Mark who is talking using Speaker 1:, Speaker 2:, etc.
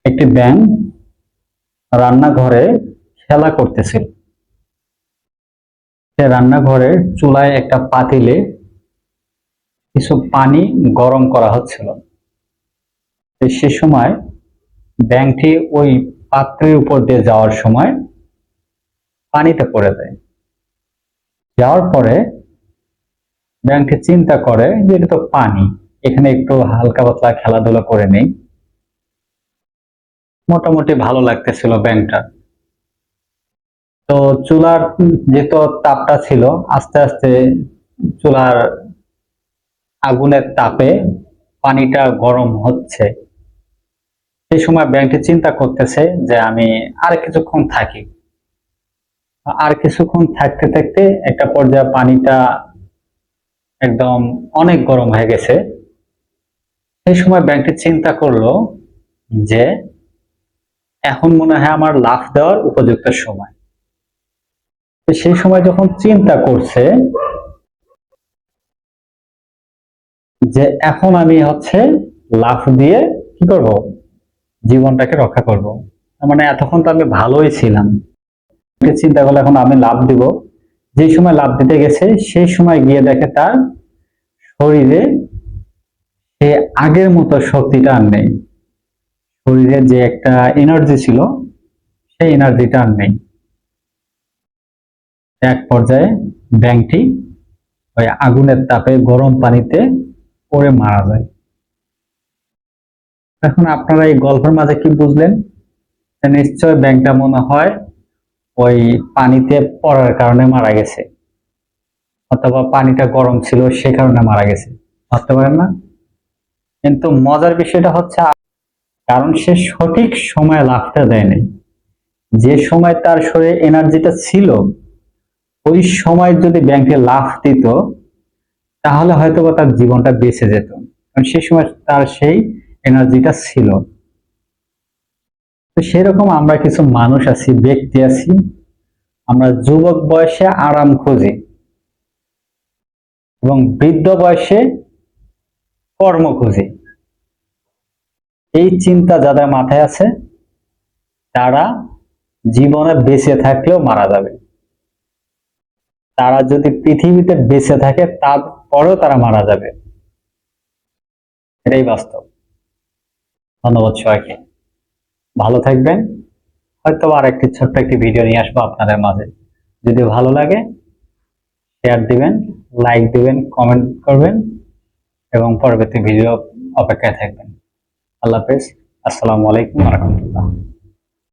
Speaker 1: একটি ব্যাঙ রান্নাঘরে খেলা করতেছিল। সে রান্নাঘরের চুলায় একটা পাতিলে কিছু পানি গরম করা হচ্ছিল। সে সময় ব্যাঙটি ওই পাত্রের উপর দিয়ে যাওয়ার সময় পানিতে পড়ে যায়। যাওয়ার পরে ব্যাঙটি চিন্তা করে যে এটা তো পানি, এখানে একটু হালকা পাতলা খেলাধুলা করে নেই। মোটামুটি ভালো লাগতেছিল ব্যাঙটা। তো চুলার যেহেতু তাপটা ছিল, আস্তে আস্তে চুলার আগুনের তাপে পানিটা গরম হচ্ছে। সেই সময় ব্যাঙটি চিন্তা করতেছে যে আমি আর কিছুক্ষণ থাকি। আর কিছুক্ষণ থাকতে থাকতে একটা পর্যায়ে পানিটা একদম অনেক গরম হয়ে গেছে। সেই সময় ব্যাঙটি চিন্তা করলো যে এখন মনে হয় আমার লাফ দেওয়ার উপযুক্ত সময়। সেই সময় যখন চিন্তা করছে যে এখন আমি লাফ দিয়ে কি করব, জীবনটাকে রক্ষা করব, মানে এতক্ষণ তো আমি ভালোই ছিলাম। চিন্তা করলে এখন আমি লাফ দিব। যে সময় লাফ দিতে গেছে সেই সময় গিয়ে দেখে তার শরীরে সে আগের মতো শক্তিটা আর নেই। শরীরে যে একটা এনার্জি ছিল সেই এনার্জিটা আর নেই। এক পর্যায়ে ব্যাঙটি ওই আগুনের তাপে গরম পানিতে পড়ে মারা যায়। এখন আপনারা এই গল্পের মাঝে কি বুঝলেন? নিশ্চয় ব্যাঙটা মনে হয় ওই পানিতে পড়ার কারণে মারা গেছে, অথবা পানিটা গরম ছিল সে কারণে মারা গেছে। ভাবতে পারেন না? কিন্তু মজার বিষয়টা হচ্ছে, কারণ সে সঠিক সময়ে লাফটা দেয়নি। যে সময় তার শরীরে এনার্জিটা ছিল ওই সময় যদি ব্যাংকে লাফ দিত তাহলে হয়তো তার জীবনটা বেঁচে যেত, কারণ সেই সময় তার সেই এনার্জিটা ছিল। তো সেরকম আমরা কিছু মানুষ আছি, ব্যক্তি আছি, আমরা যুবক বয়সে আরাম খুঁজি এবং বৃদ্ধ বয়সে কর্ম খুঁজি। এই চিন্তা যাদের মাথায় আছে তারা জীবনে বেঁচে থাকলেও মারা যাবে। তারা যদি পৃথিবীতে বেঁচে থাকে তারপরেও তারা মারা যাবে। এটাই বাস্তব। ধন্যবাদ সবাইকে, ভালো থাকবেন। হয়তো আর একটি ছোট্ট একটি ভিডিও নিয়ে আসবো আপনাদের মাঝে। যদি ভালো লাগে শেয়ার দিবেন, লাইক দিবেন, কমেন্ট করবেন এবং পরবর্তী ভিডিও অপেক্ষায় থাকবেন। আল্লাহ হাফেজ। আসসালামু আলাইকুম ওয়া রাহমাতুল্লাহ।